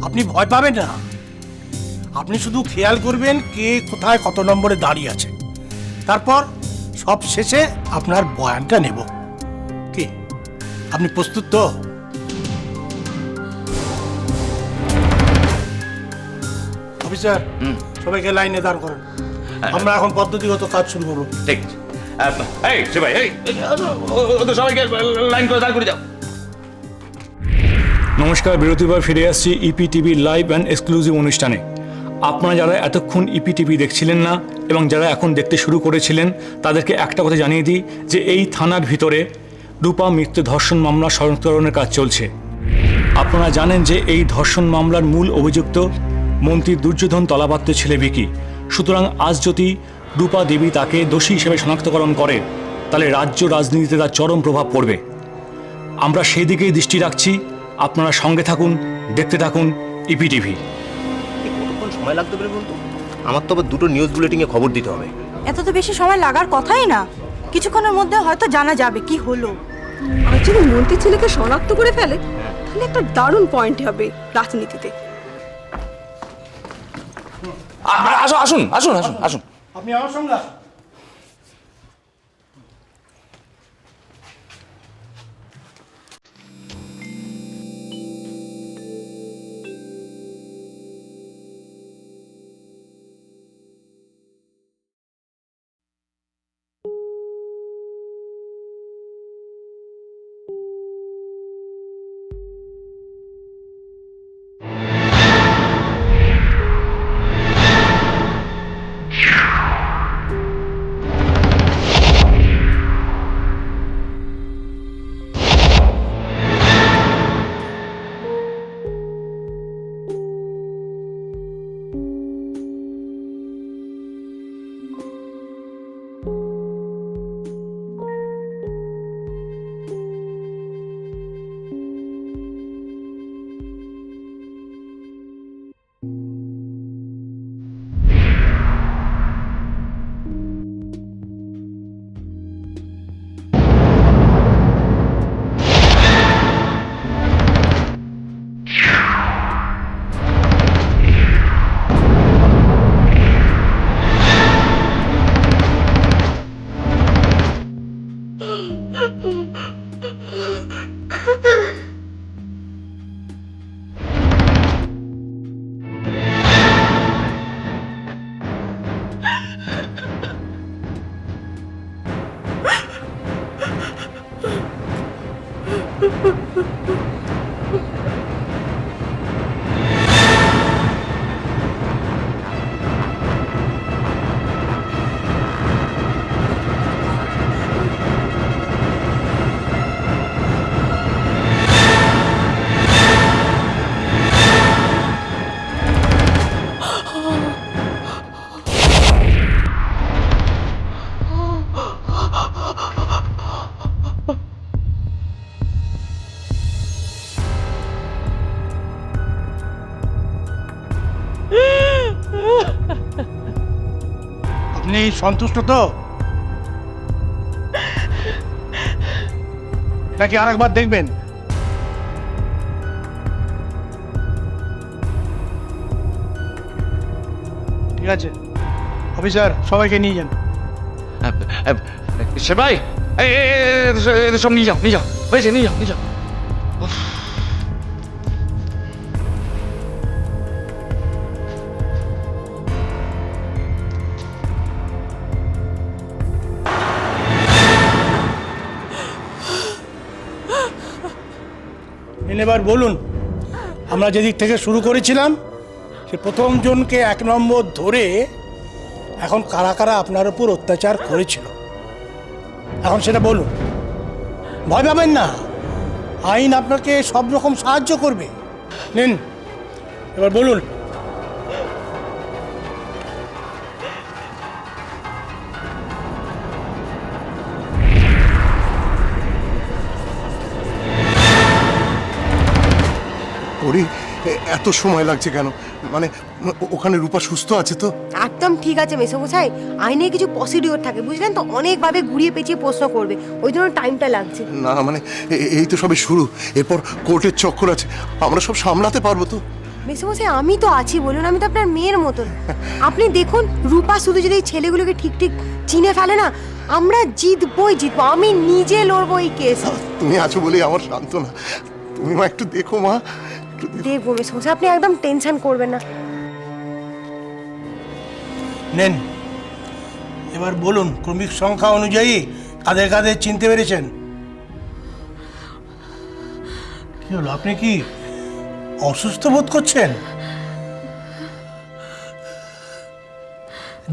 আপনি ভয় পাবেন না। আপনি শুধু খেয়াল করবেন কে কোথায় কত নম্বরে দাঁড়িয়ে আছে, তারপর সব শেষে আপনার বয়ানটা নেব। কি আপনি প্রস্তুত তো? অফিসার, সবাইকে লাইনে দাঁড় করেন। আমরা এখন পদ্ধতিগত কাজ শুরু করবো। ঠিক আছে। এই সেবাই, এই ওদের সবাইকে লাইন করে দাঁড় করে দাও। নমস্কার, বিরতির পর ফিরে আসছি ইপিটিভি লাইভ অ্যান্ড এক্সক্লুসিভ অনুষ্ঠানে। আপনারা যারা এতক্ষণ ইপিটিভি দেখছিলেন না এবং যারা এখন দেখতে শুরু করেছিলেন, তাদেরকে একটা কথা জানিয়ে দিই যে এই থানার ভিতরে রূপা মৃত্যু ধর্ষণ মামলা শনাক্তকরণের কাজ চলছে। আপনারা জানেন যে এই ধর্ষণ মামলার মূল অভিযুক্ত মন্ত্রী দুর্যোধন তলাপাত্রের ছেলে ভিকি। সুতরাং আজ যদি রূপা দেবী তাকে দোষী হিসেবে শনাক্তকরণ করে, তাহলে রাজ্য রাজনীতিতে তার চরম প্রভাব পড়বে। আমরা সেই দিকেই দৃষ্টি রাখছি। আপনারা সঙ্গে থাকুন, দেখতে থাকুন ইপিটিভি। কতক্ষণ সময় লাগতে পারে বলতো? আমার তো আবার দুটো নিউজ বুলেটিনে খবর দিতে হবে। এত তো বেশি সময় লাগার কথাই না, কিছুক্ষণের মধ্যে হয়তো জানা যাবে কি হলো। আর যদি মন্ত্রীর ছেলেকে শনাক্ত করে ফেলে, তাহলে একটা দারুণ পয়েন্ট হবে রাজনীতিতে। আসুন আসুন আসুন আসুন আসুন। আপনি আমার সঙ্গে আসুন। আপনি সন্তুষ্ট তো, নাকি আরেকবার দেখবেন? ঠিক আছে অফিসার, সবাইকে নিয়ে যান। সেবাই, এই এদের সব নিয়ে যাও, নিয়ে যাও, হয়েছে, নিয়ে যাও, নিয়ে যাও। এবার বলুন, আমরা যেদিক থেকে শুরু করেছিলাম সে প্রথম জনকে 1 নম্বর ধরে এখন কারা কারা আপনার উপর অত্যাচার করেছিল, এখন সেটা বলুন। ভয় পাবেন না, আইন আপনাকে সব রকম সাহায্য করবে। নিন, এবার বলুন। ওরে, এত সময় লাগছে কেন? মানে ওখানে রূপা সুস্থ আছে তো? একদম ঠিক আছে মেসোমশাই, আইনে কিছু প্রসিডিওর থাকে বুঝলেন তো, অনেকভাবে ঘুরিয়ে পেঁচিয়ে প্রশ্ন করবে, ওই জন্য টাইমটা লাগছে। না মানে এই তো সবে শুরু, এরপর কোর্টের চক্কর আছে, আমরা সব সামলাতে পারবো তো? মেসোমশাই আমি তো আছি বলুন, আমি তো আপনার মেয়ের মতন। আপনি দেখুন রূপা শুধু যদি এই ছেলেগুলোকে ঠিক ঠিক চিনে ফেলে না, আমরা জিতবই জিতবো, আমি নিজে লড়বো এই কেস। তুমি আছো বলেই আমার সান্ত্বনা। তুমি মা একটু দেখো মা, একটু দেখবো মেসোমশাই, আপনি একদম টেনশন করবেন না। নেন, এবার বলুন ক্রমিক সংখ্যা অনুযায়ী কাদের কাদের চিনতে পেরেছেন? কি হলো, আপনি কি অসুস্থ বোধ করছেন?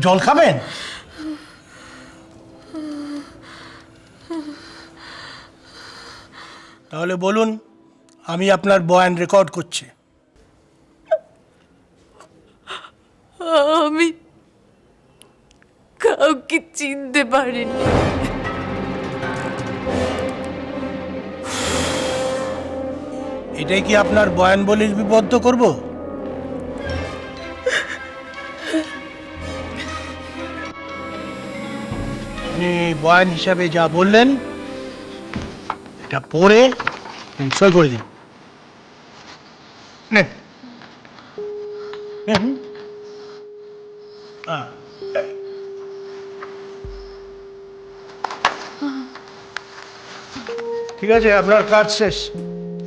জল খাবেন? তাহলে বলুন, আমি আপনার বয়ান রেকর্ড করছি। আমি কাউকে চিনতে পারিনি। এটাই কি আপনার বয়ান বলে লিপিবদ্ধ করব? আপনি বয়ান হিসাবে যা বললেন এটা পড়ে সই করে দিন। নেন। নেন। ঠিক আছে, আপনার কাজ শেষ,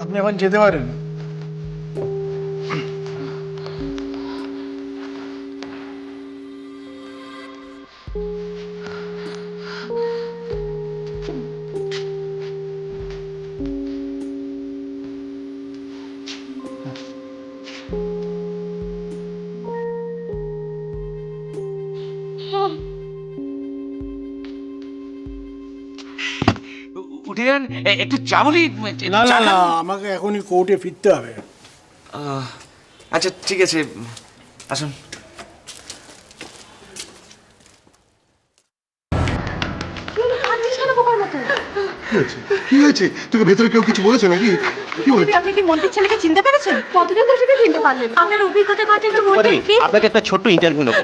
আপনি এখন যেতে পারেন। উঠে যান, একটু চা বলি। না না না, আমাকে এখনই কোর্টে ফিরতে হবে। আচ্ছা ঠিক আছে, আসুন। কি হয়েছে? তোকে ভেতরে কেউ কিছু বলেছে নাকি? কি বলেছে? আপনি কি মন্ত্রীর ছেলেকে চিনতে পেরেছেন? কতটা থেকে চিনতে পারলেন? আপনার অভিজ্ঞতার কথা একটু বলবেন কি? আপনাকে একটা ছোট্ট ইন্টারভিউ নেবো।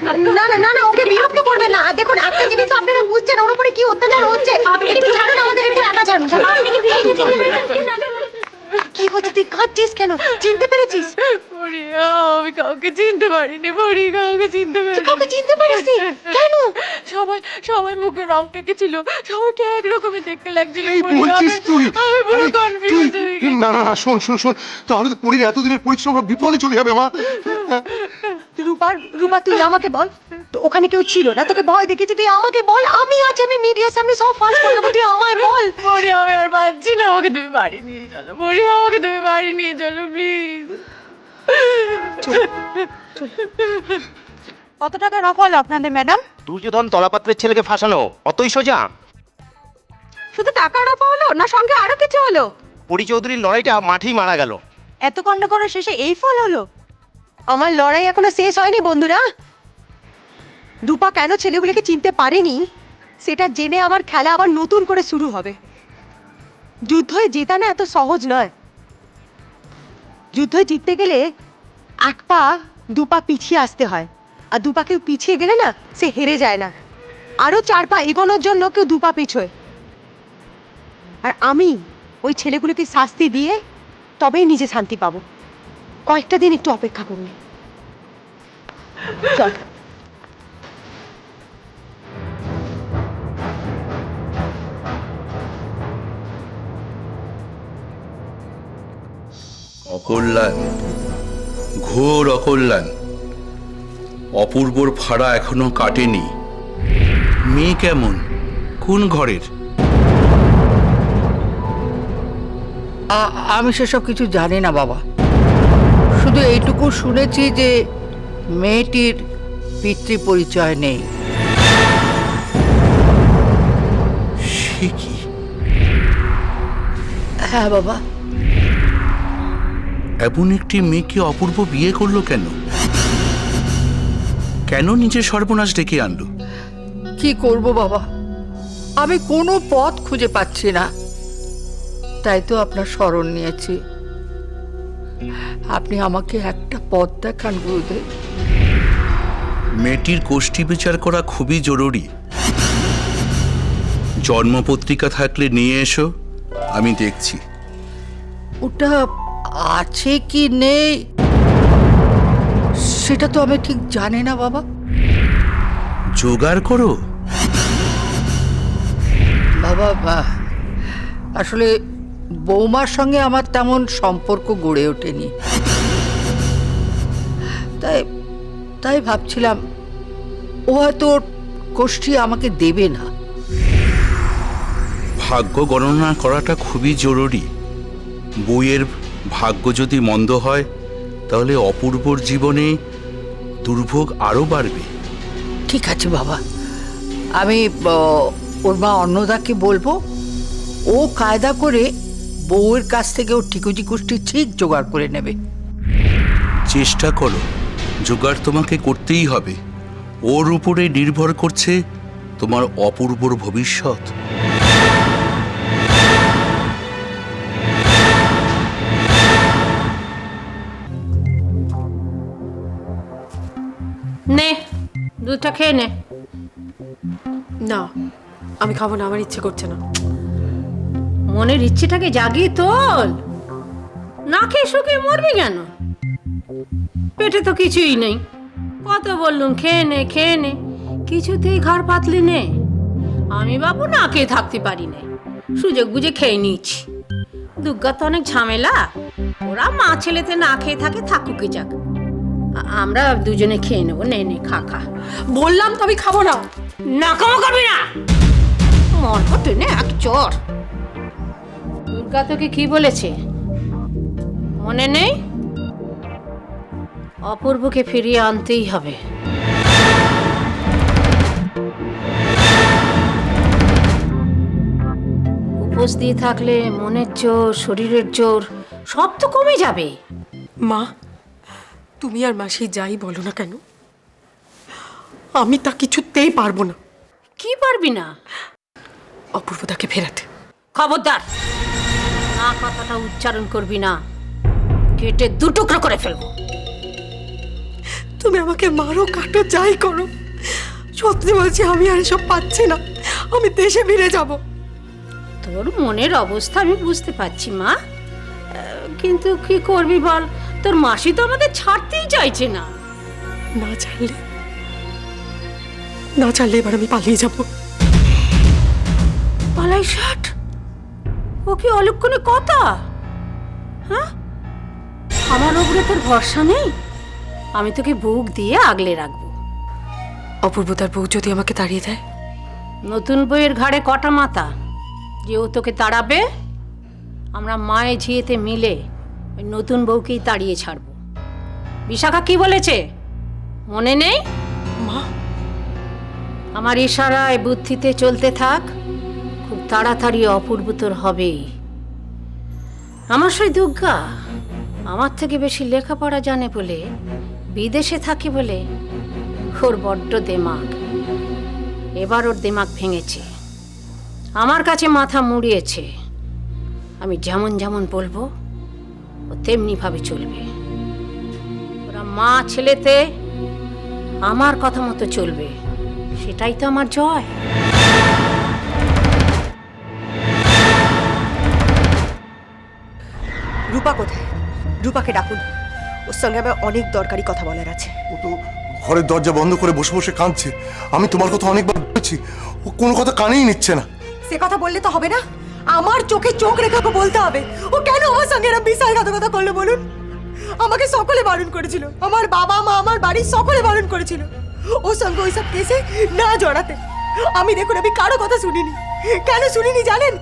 না না না না, ওকে বিরক্ত করবেন না। দেখুন একটা জিনিস আপনারা বুঝছেন, ওর উপরে কি অত্যাচার হচ্ছে। আপনি একটু ছাড়ুন, আমাদের একটু একা ছাড়ুন। আপনি কি চিনতে পেরেছেন? কি হচ্ছে, তুই কাঁদছিস কেন? চিনতে পেরেছিস? পরি, আমি কাউকে চিনতে পারিনি। পরি, কাউকে চিনতে তুই পারিনি। কাউকে চিনতে পারিসনি? কেন? সবাই সবাই মুখে রং টেকেছিল, সবাইকে একরকমই দেখতে লাগছিল। এই পরি, বলছিস তুই? আমি পুরো আরে, কনফিউজ হয়ে তুই- গেছি। না না না, শোন শোন শোন, তাহলে তো পরির এতদিনের পরিশ্রম সব বিফলে চলে যাবে মা। রূপা তুই আমাকে বল, তো ওখানে কেউ ছিল না, তোকে ভয় দেখেছি, তুই আমাকে বল। আমি আছি, আমি মিডিয়ার সামনে সব ফাঁস করে দেবো, তুই আমায় বল। পরি, আমি আর পারছি না, আমাকে তুমি বাড়ি নিয়ে চলো। পরি, আমাকে তুমি বাড়ি নিয়ে চলো প্লিজ। কত টাকা রফ হলো আপনাদের ম্যাডাম? দুর্যোধন তলাপাত্রের ছেলেকে ফাঁসানো অতই সোজা? শুধু টাকা রফা হলো না, সঙ্গে আরো কিছু হলো? পরি চৌধুরীর লড়াইটা মাঠেই মারা গেল। এত কণ্ড করে শেষে এই ফল হলো? আমার লড়াই এখনো শেষ হয়নি বন্ধুরা। রূপা কেন ছেলেগুলোকে চিনতে পারেনি সেটা জেনে আমার খেলা আবার নতুন করে শুরু হবে। যুদ্ধে জেতা না এত সহজ নয়। যুদ্ধে জিততে গেলে এক পা দুপা পিছিয়ে আসতে হয়, আর দুপা কেউ পিছিয়ে গেলে না সে হেরে যায় না, আরো 4 পা এগোনোর জন্য কেউ দুপা পিছোয়। আর আমি ওই ছেলেগুলোকে শাস্তি দিয়ে তবেই নিজে শান্তি পাবো। কয়েকটা দিন একটু অপেক্ষা করুন। চল। অকল্যাণ, ঘোর অকল্যাণ। অপূর্বর ফাড়া এখনো কাটেনি। মেয়ে কেমন, কোন ঘরের? আমি সেসব কিছু জানি না বাবা, শুধু এইটুকু শুনেছি যে মেয়েটির পিতৃ পরিচয় নেই। সে কি? হ্যাঁ বাবা। এমন একটি মেয়েকে অপূর্ব বিয়ে করলো কেন? কেন নিজের সর্বনাশ ডেকে আনলো? কি করব বাবা, আমি কোনো পথ খুঁজে পাচ্ছি না, তাই তো আপনার শরণ নিয়েছি। আপনি আমাকে একটা পথ দেখান গুরুদেব। মেয়েটির কোষ্ঠী বিচার করা খুবই জরুরি। জন্মপত্রিকা থাকলে নিয়ে এসো, আমি দেখছি। ওটা আছে কি নেই সেটা তো আমি ঠিক জানি না বাবা। জোগাড় করো? বাবা আসলে বৌমার সঙ্গে আমার তেমন সম্পর্ক গড়ে ওঠেনি, তাই ভাবছিলাম ও হয়তো ওর কোষ্ঠী আমাকে দেবে না। ভাগ্য গণনা করাটা খুবই জরুরি। বইয়ের ভাগ্য যদি মন্দ হয় তাহলে অপূর্বর জীবনে দুর্ভোগ আরও বাড়বে। ঠিক আছে বাবা, আমি ওর মা অন্নদাকে বলবো ও কায়দা করে বউয়ের কাছ থেকে ওর ঠিকুজি কুষ্টি ঠিক জোগাড় করে নেবে। চেষ্টা করো, জোগাড় তোমাকে করতেই হবে। ওর উপরে নির্ভর করছে তোমার অপূর্বর ভবিষ্যৎ। নে দুধটা খেয়ে নে। না, আমি খাবো না, আমার ইচ্ছে করছে না। মনের ইচ্ছেটাকে জাগিয়ে তোল, না খেয়ে শুকিয়ে মরবি কেন? পেটে তো কিছুই নেই। কত বললুম খেয়ে নে খেয়ে নে, কিছুতেই ঘাড় পাতলি নে। আমি বাবু না খেয়ে থাকতে পারি না, সুযোগ বুঝে খেয়ে নিয়েছি। দুর্গা তো অনেক ঝামেলা, ওরা মা ছেলেতে না খেয়ে থাকে, থাকুকে যাক, আমরা দুজনে খেয়ে নেবো। নে নে খা খা। বললাম তো আমি খাবো না। নাকামো করবি না, মরবো টেনে এক চর। দুর্গা তোকে কি বলেছে মনে নেই? অপূর্বকে ফিরিয়ে আনতেই হবে। উপোস দিয়ে থাকলে মনের জোর, শরীরের জোর সব তো কমে যাবে। মা, তুমি আর মাসি যাই বলো না কেন, আমি তা কিছুতেই পারবো না। কি পারবি না? অপূর্বতাকে ফেরাতে। খবরদার, না কথাটা উচ্চারণ করবি না, কেটে দু টুকরো করে ফেলবো। তুমি আমাকে মারো, কাটো, যাই করো, সত্যি বলছি আমি আর এসব পাচ্ছি না। আমি দেশে ফিরে যাব। তোর মনের অবস্থা আমি বুঝতে পারছি মা, কিন্তু কি করবি বল? তোর মাসি তো আমাদের ছাড়তেই চাইছে না। না ছাড়লে এবার আমি পালিয়ে যাব। পালাই ষাট, ও কি অলক্ষণে কথা? হ্যাঁ, আমার ওপরে তোর ভরসা নেই? আমি তোকে বুক দিয়ে আগলে রাখবো। অপূর্বতার বউ যদি আমাকে তাড়িয়ে দেয়? নতুন বইয়ের ঘাড়ে কটা মাথা যে ও তোকে তাড়াবে? আমরা মায়ে ঝিয়েতে মিলে ওই নতুন বউকেই তাড়িয়ে ছাড়বো। বিশাখা কি বলেছে মনে নেই? মা, আমার ইশারায় বুদ্ধিতে চলতে থাক, খুব তাড়াতাড়ি অপূর্ব তোর হবেই। আমার সেই দুর্গা আমার থেকে বেশি লেখাপড়া জানে বলে, বিদেশে থাকে বলে ওর বড্ড দেমাগ। এবার ওর দেমাগ ভেঙেছে, আমার কাছে মাথা মুড়িয়েছে। আমি যেমন যেমন বলবো ও তেমনি ভাবে চলবে। ওরা মা ছেলেতে আমার কথা মতো চলবে, সেটাই তো আমার জয়। রূপা কোথায়? রূপাকে ডাকুন, ওর সঙ্গে আমার অনেক দরকারি কথা বলার আছে। ও তো ঘরের দরজা বন্ধ করে বসে বসে কাঁদছে। আমি তোমার কথা অনেকবার বলেছি, ও কোনো কথা কানেই নিচ্ছে না। সে কথা বললে তো হবে না, আমার চোখে চোখ রেখে ওকে বলতে হবে। ও কেন আমার সঙ্গে এরকম বিশ্বাসঘাতকতা করলো বলুন? আমাকে সকলে বারণ করেছিল, আমার বাবা মা, আমার বাড়ির সকলে বারণ করেছিল ওর সঙ্গে ওইসব কেসে না জড়াতে। আমি দেখুন, আমি কারো কথা শুনিনি। কেন শুনিনি জানেন?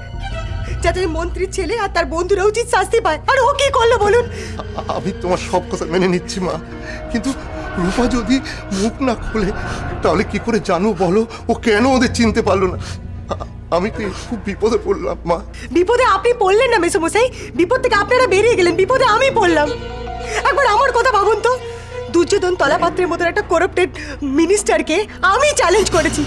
যাতে ওই মন্ত্রীর ছেলে আর তার বন্ধুরা উচিত শাস্তি পায়। আর ও কি করলো বলুন? আমি তোমার সব কথা মেনে নিচ্ছি মা, কিন্তু রূপা যদি মুখ না খোলে তাহলে কি করে জানো বলো ও কেন ওদের চিনতে পারলো না? আমি তো খুব বিপদে পড়লাম মা। বিপদে আপনি পড়লেন না মেসোমশাই, বিপদ থেকে আপনারা বেরিয়ে গেলেন, বিপদে আমি পড়লাম। একবার আমার কথা ভাবুন তো, দুর্যোধন তলাপাত্রের মতো একটা করাপ্টেড মিনিস্টারকে আমি চ্যালেঞ্জ করেছি,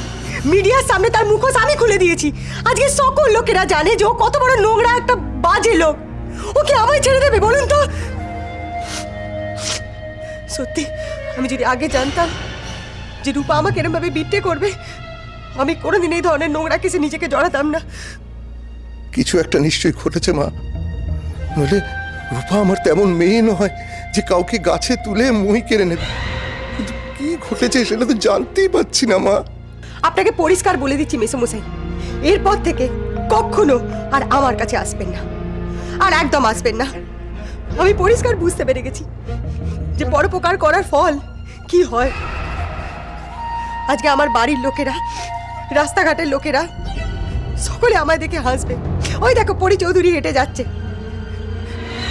মিডিয়ার সামনে তার মুখোশ আমি খুলে দিয়েছি। আজকে সকল লোকেরা জানে যে ও কত বড় নোংরা একটা বাজে লোক। ওকে আমায় ছেড়ে দেবে বলুন তো? সত্যি আমি যদি আগে জানতাম যে রূপা আমাকে এরম ভাবে বিট্টে করবে, আমি কোনোদিন এই ধরনের নোংরা কেসে নিজেকে জড়াতাম না। কিছু একটা নিশ্চয়ই ঘটেছে মা, নইলে রূপা আমার তেমন মেয়ে নয় যে কাউকে গাছে তুলে মই কেড়ে নেবে। ঘটেছে সেটা তো জানতেই পারছি না মা। আপনাকে পরিষ্কার বলে দিচ্ছি মেসোমশাই, এরপর থেকে কখনো আর আমার কাছে আসবেন না, আর একদম আসবেন না। আমি পরিষ্কার বুঝতে পেরে গেছি যে পরোপকার করার ফল কি হয়। আজকে আমার বাড়ির লোকেরা, রাস্তাঘাটের লোকেরা সকলে আমায় দেখে হাসবে। ওই দেখো পরি চৌধুরী হেঁটে যাচ্ছে,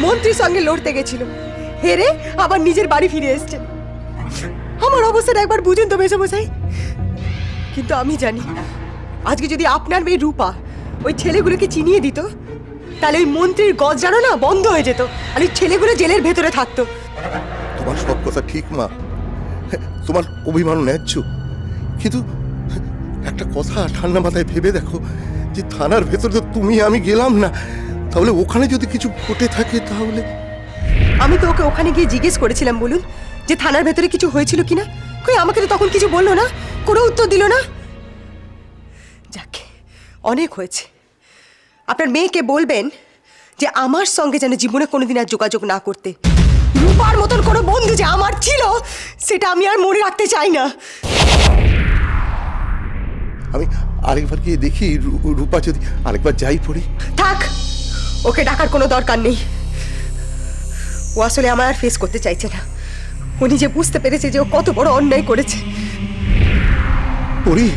মন্ত্রীর সঙ্গে লড়তে গেছিল, হেরে আবার নিজের বাড়ি ফিরে এসছে। আমার অবস্থাটা একবার বুঝুন তো মেসোমশাই। কিন্তু আমি জানি আজকে যদি আপনার মেয়ে রূপা ওই ছেলেগুলোকে চিনিয়ে দিত, তাহলে ওই মন্ত্রীর গজ জানো না বন্ধ হয়ে যেত, আর ওই ছেলেগুলো জেলের ভেতরে থাকতো। তোমার সব কথা ঠিক মা, তোমার অভিমান ন্যায্য, কিন্তু একটা কথা ঠান্ডা মাথায় ভেবে দেখো যে থানার ভেতরে তো তুমি আমি গেলাম না, তাহলে ওখানে যদি কিছু ঘটে থাকে তাহলে। আমি তো ওকে ওখানে গিয়ে জিজ্ঞেস করেছিলাম বলুন যে থানার ভেতরে কিছু হয়েছিল কিনা, কই আমাকে তো তখন কিছু বললো না, কোনো উত্তর দিল না। যাকে অনেক হয়েছে, আপনার মেয়েকে বলবেন যে আমার সঙ্গে যেন জীবনে কোনোদিন আর যোগাযোগ না করতে। রূপার মতন কোনো বন্ধু যে আমার ছিল সেটা আমি আর মনে রাখতে চাই না। আমি আরেকবার গিয়ে দেখি রূপা যদি আরেকবার যাই পড়ি। থাক, ওকে ডাকার কোনো দরকার নেই। ও আসলে আমার আর ফেস করতে চাইছে না। ও নিজে বুঝতে পেরেছে যে ও কত বড় অন্যায় করেছে। পড়ি,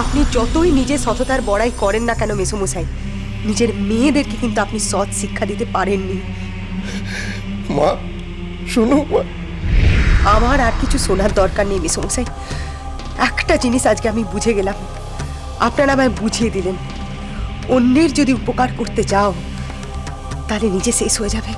আপনি যতই নিজে সততার বড়াই করেন না কেন মেসোমশাই, নিজের মেয়েদেরকে কিন্তু আপনি সৎ শিক্ষা দিতে পারেননি। মা শোনো মা, আমার আর কিছু শোনার দরকার নেই মেসোমশাই। একটা জিনিস আজকে আমি বুঝে গেলাম, আপনারা আমায় বুঝিয়ে দিলেন, অন্যের যদি উপকার করতে যাও তাহলে নিজে শেষ হয়ে যাবে।